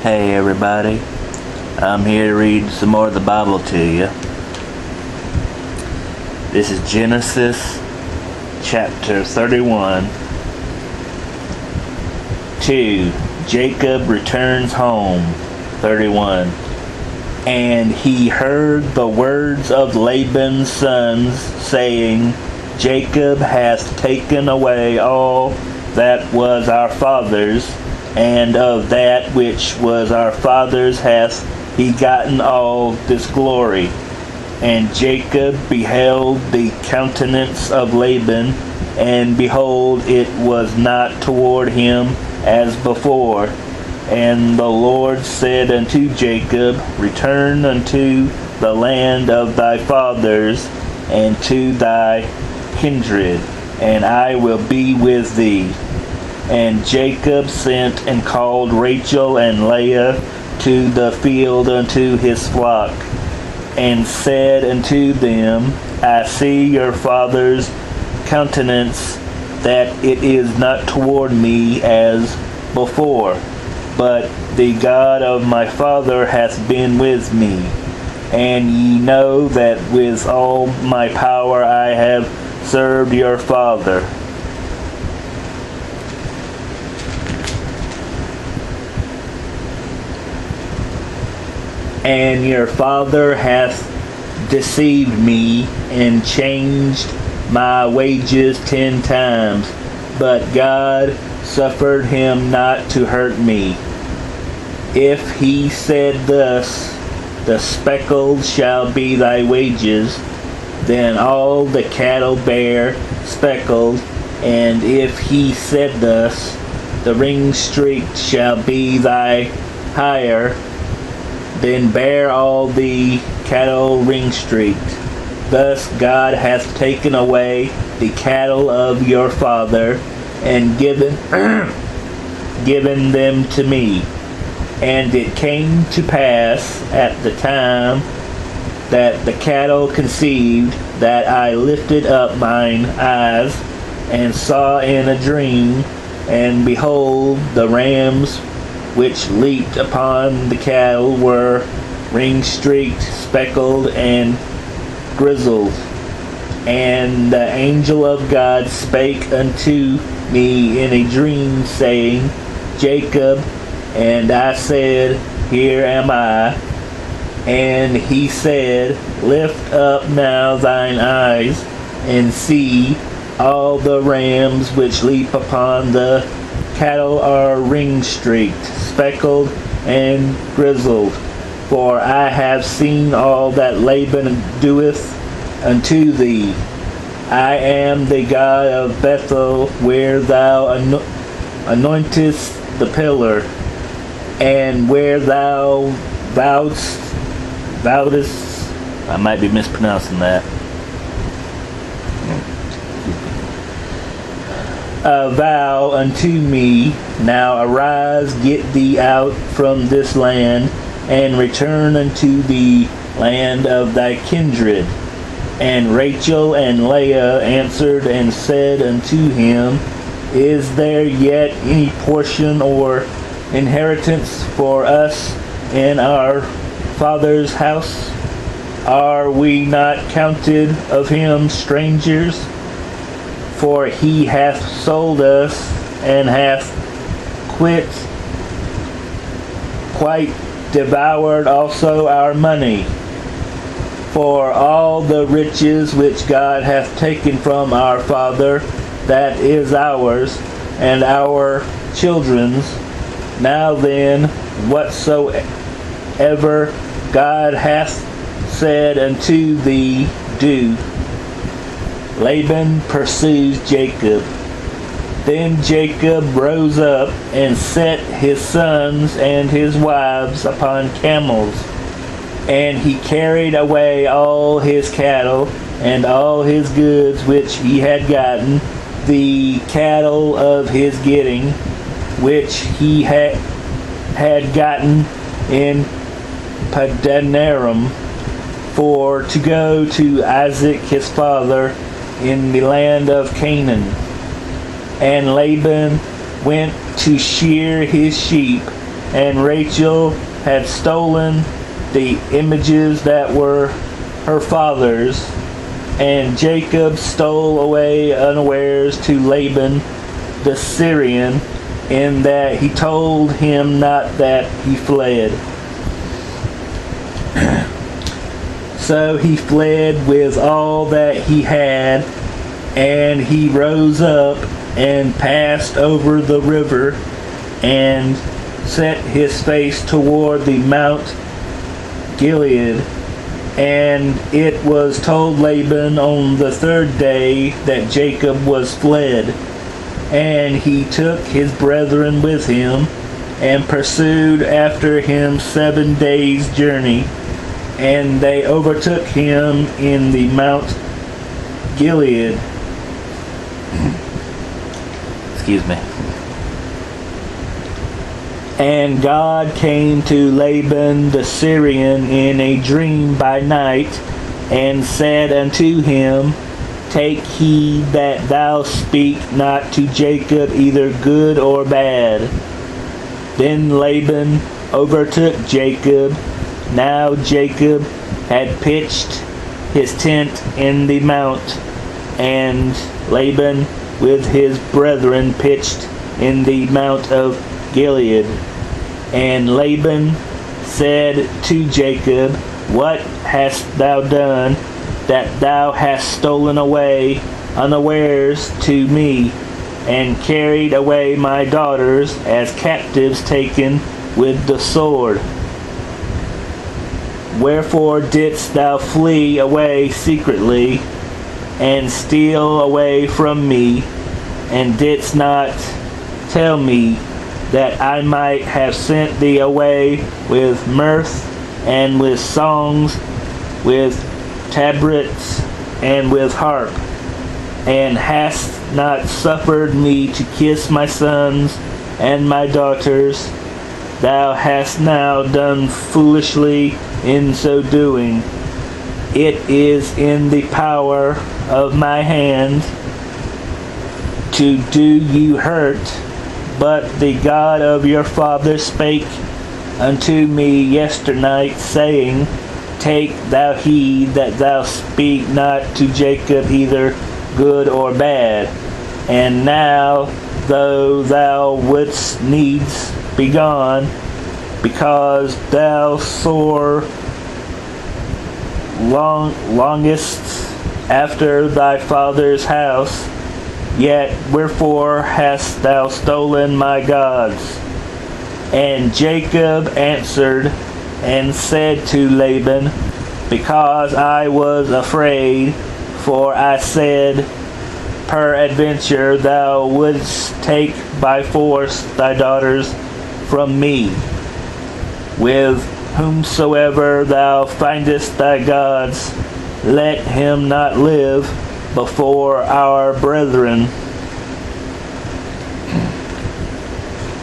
Hey everybody, I'm here to read some more of the Bible to you. This is Genesis chapter 31. 2. Jacob returns home. 31. And he heard the words of Laban's sons, saying, Jacob hath taken away all that was our father's, and of that which was our father's hath he gotten all this glory. And Jacob beheld the countenance of Laban, and behold, it was not toward him as before. And the Lord said unto Jacob, Return unto the land of thy fathers, and to thy kindred, and I will be with thee. And Jacob sent and called Rachel and Leah to the field unto his flock, and said unto them, I see your father's countenance, that it is not toward me as before, but the God of my father hath been with me. And ye know that with all my power I have served your father. And your father hath deceived me, and changed my wages 10 times. But God suffered him not to hurt me. If he said thus, The speckled shall be thy wages, then all the cattle bear speckled. And if he said thus, The ring-streaked shall be thy hire, then bear all the cattle ring-streaked. Thus God hath taken away the cattle of your father, and given them to me. And it came to pass at the time that the cattle conceived, that I lifted up mine eyes, and saw in a dream, and behold, the rams which leaped upon the cattle were ring-streaked, speckled, and grizzled. And the angel of God spake unto me in a dream, saying, Jacob. And I said, Here am I. And he said, Lift up now thine eyes, and see, all the rams which leap upon the cattle are ring-streaked, speckled, and grizzled. For I have seen all that Laban doeth unto thee. I am the God of Bethel, where thou anointest the pillar, and where thou vowest, I might be mispronouncing that, a vow unto me. Now arise, get thee out from this land, and return unto the land of thy kindred. And Rachel and Leah answered and said unto him, Is there yet any portion or inheritance for us in our father's house? Are we not counted of him strangers? For he hath sold us, and hath quite devoured also our money. For all the riches which God hath taken from our father, that is ours, and our children's. Now then, whatsoever God hath said unto thee, do. Laban pursues Jacob. Then Jacob rose up and set his sons and his wives upon camels, and he carried away all his cattle and all his goods which he had gotten, the cattle of his getting, which he had gotten in Padanaram, for to go to Isaac his father in the land of Canaan. And Laban went to shear his sheep, and Rachel had stolen the images that were her father's, and Jacob stole away unawares to Laban the Syrian, in that he told him not that he fled. So he fled with all that he had, and he rose up and passed over the river and set his face toward the Mount Gilead. And it was told Laban on the third day that Jacob was fled. And he took his brethren with him, and pursued after him 7 days' journey. And they overtook him in the Mount Gilead. Excuse me. And God came to Laban the Syrian in a dream by night, and said unto him, Take heed that thou speak not to Jacob either good or bad. Then Laban overtook Jacob. Now Jacob had pitched his tent in the mount, and Laban with his brethren pitched in the mount of Gilead. And Laban said to Jacob, What hast thou done, that thou hast stolen away unawares to me, and carried away my daughters as captives taken with the sword? Wherefore didst thou flee away secretly, and steal away from me, and didst not tell me, that I might have sent thee away with mirth, and with songs, with tabrets, and with harp, and hast not suffered me to kiss my sons and my daughters? Thou hast now done foolishly in so doing. It is in the power of my hand to do you hurt, but the God of your father spake unto me yesternight, saying, Take thou heed that thou speak not to Jacob either good or bad. And now, though thou wouldst needs be gone, because thou sore longest after thy father's house, yet wherefore hast thou stolen my gods? And Jacob answered and said to Laban, Because I was afraid, for I said, Peradventure thou wouldst take by force thy daughters from me. With whomsoever thou findest thy gods, let him not live before our brethren.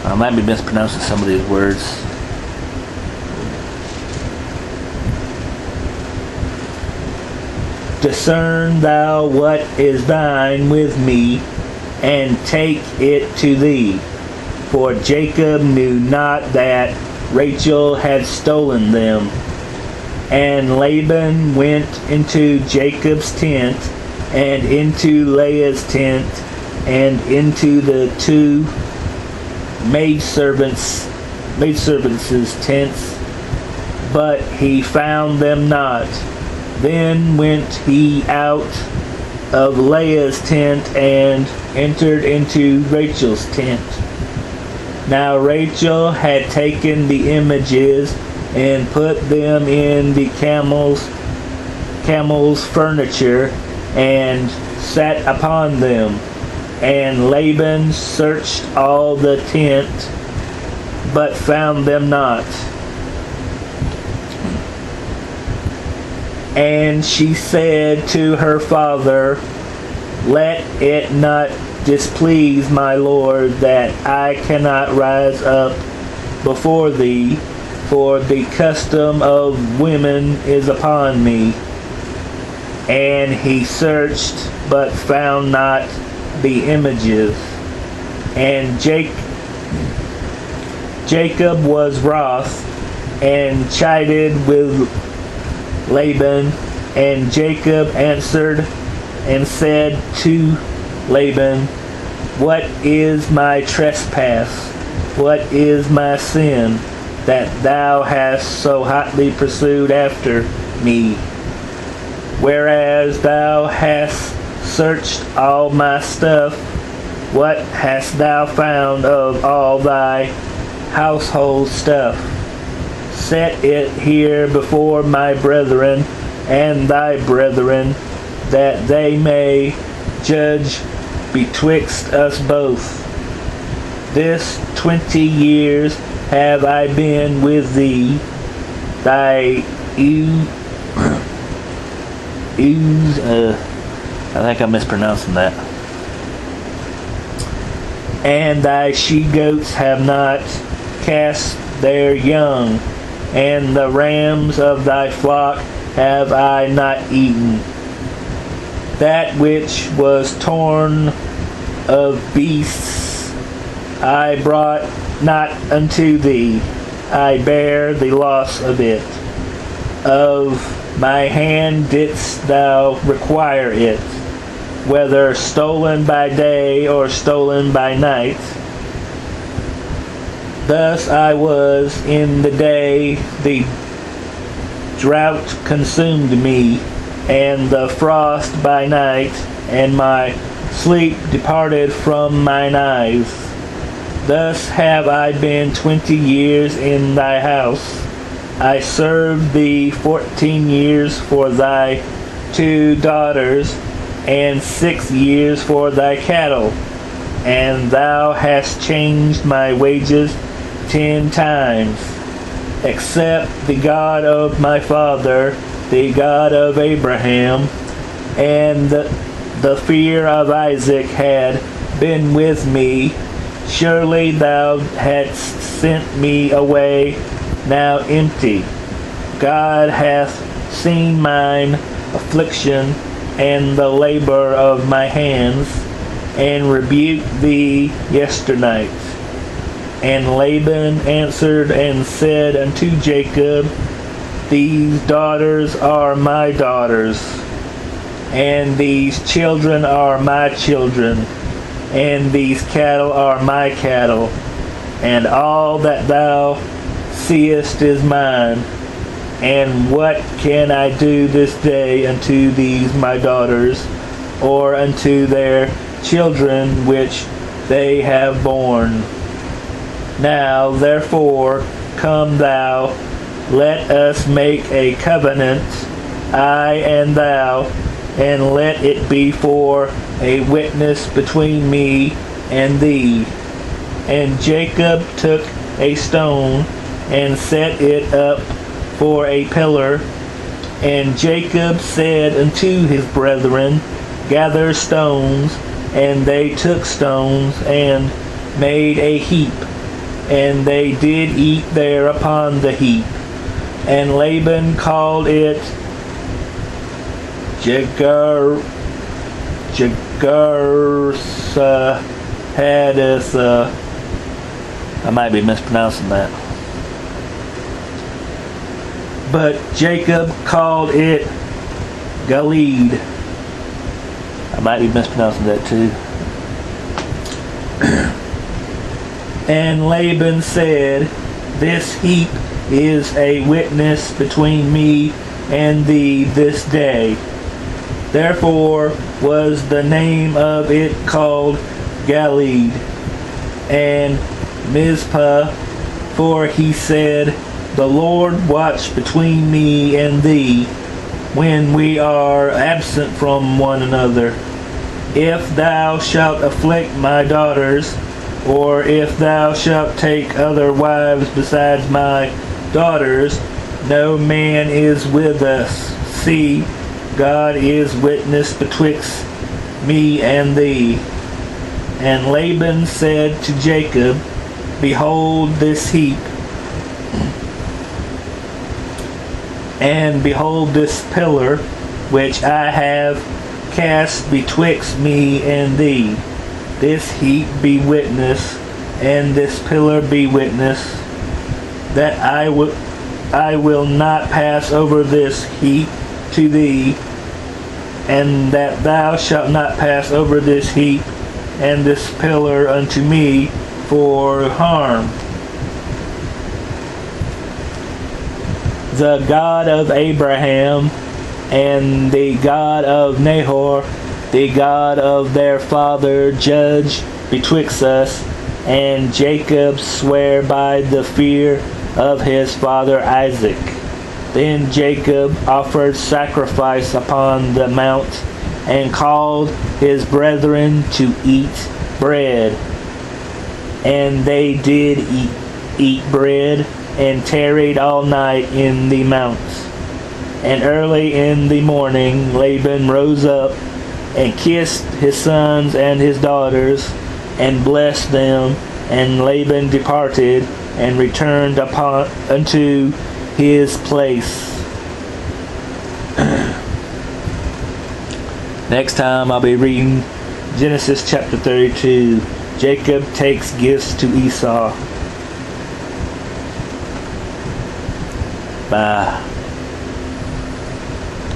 I might be mispronouncing some of these words. Discern thou what is thine with me, and take it to thee. For Jacob knew not that Rachel had stolen them. And Laban went into Jacob's tent, and into Leah's tent, and into the two maidservants' tents, but he found them not. Then went he out of Leah's tent, and entered into Rachel's tent. Now Rachel had taken the images, and put them in the camel's furniture, and sat upon them. And Laban searched all the tent, but found them not. And she said to her father, Let it not displease my lord that I cannot rise up before thee, for the custom of women is upon me. And he searched, but found not the images. And Jacob was wroth and chided with Laban, and Jacob answered and said to Laban, What is my trespass? What is my sin, that thou hast so hotly pursued after me? Whereas thou hast searched all my stuff, what hast thou found of all thy household stuff? Set it here before my brethren and thy brethren, that they may judge betwixt us both. This 20 years have I been with thee. Thy I think I'm mispronouncing that. And thy she-goats have not cast their young, and the rams of thy flock have I not eaten. That which was torn of beasts I brought not unto thee. I bear the loss of it. Of my hand didst thou require it, whether stolen by day or stolen by night. Thus I was in the day the drought consumed me, and the frost by night, and my sleep departed from mine eyes. Thus have I been 20 years in thy house. I served thee 14 years for thy 2 daughters, and 6 years for thy cattle, and thou hast changed my wages 10 times. Except the God of my father, the God of Abraham, and the fear of Isaac had been with me, surely thou hadst sent me away now empty. God hath seen mine affliction and the labor of my hands, and rebuked thee yesternight. And Laban answered and said unto Jacob, These daughters are my daughters, and these children are my children, and these cattle are my cattle, and all that thou seest is mine. And what can I do this day unto these my daughters, or unto their children which they have borne? Now therefore come thou, let us make a covenant, I and thou, and let it be for a witness between me and thee. And Jacob took a stone and set it up for a pillar. And Jacob said unto his brethren, Gather stones. And they took stones and made a heap. And they did eat there upon the heap. And Laban called it Jegarsa Haditha. I might be mispronouncing that. But Jacob called it Gilead. I might be mispronouncing that too. And Laban said, This heap is a witness between me and thee this day. Therefore was the name of it called Gilead. And Mizpah, for he said, The Lord watch between me and thee, when we are absent from one another. If thou shalt afflict my daughters, or if thou shalt take other wives besides my daughters, no man is with us. See, God is witness betwixt me and thee. And Laban said to Jacob, Behold this heap, and behold this pillar, which I have cast betwixt me and thee. This heap be witness, and this pillar be witness, that I will not pass over this heap to thee, and that thou shalt not pass over this heap and this pillar unto me for harm. The God of Abraham and the God of Nahor, the God of their father, judge betwixt us. And Jacob sware by the fear of his father Isaac. Then Jacob offered sacrifice upon the mount, and called his brethren to eat bread. And they did eat bread, and tarried all night in the mounts. And early in the morning Laban rose up, and kissed his sons and his daughters, and blessed them. And Laban departed, and returned unto his place. Next time I'll be reading Genesis chapter 32. Jacob takes gifts to Esau. Bye.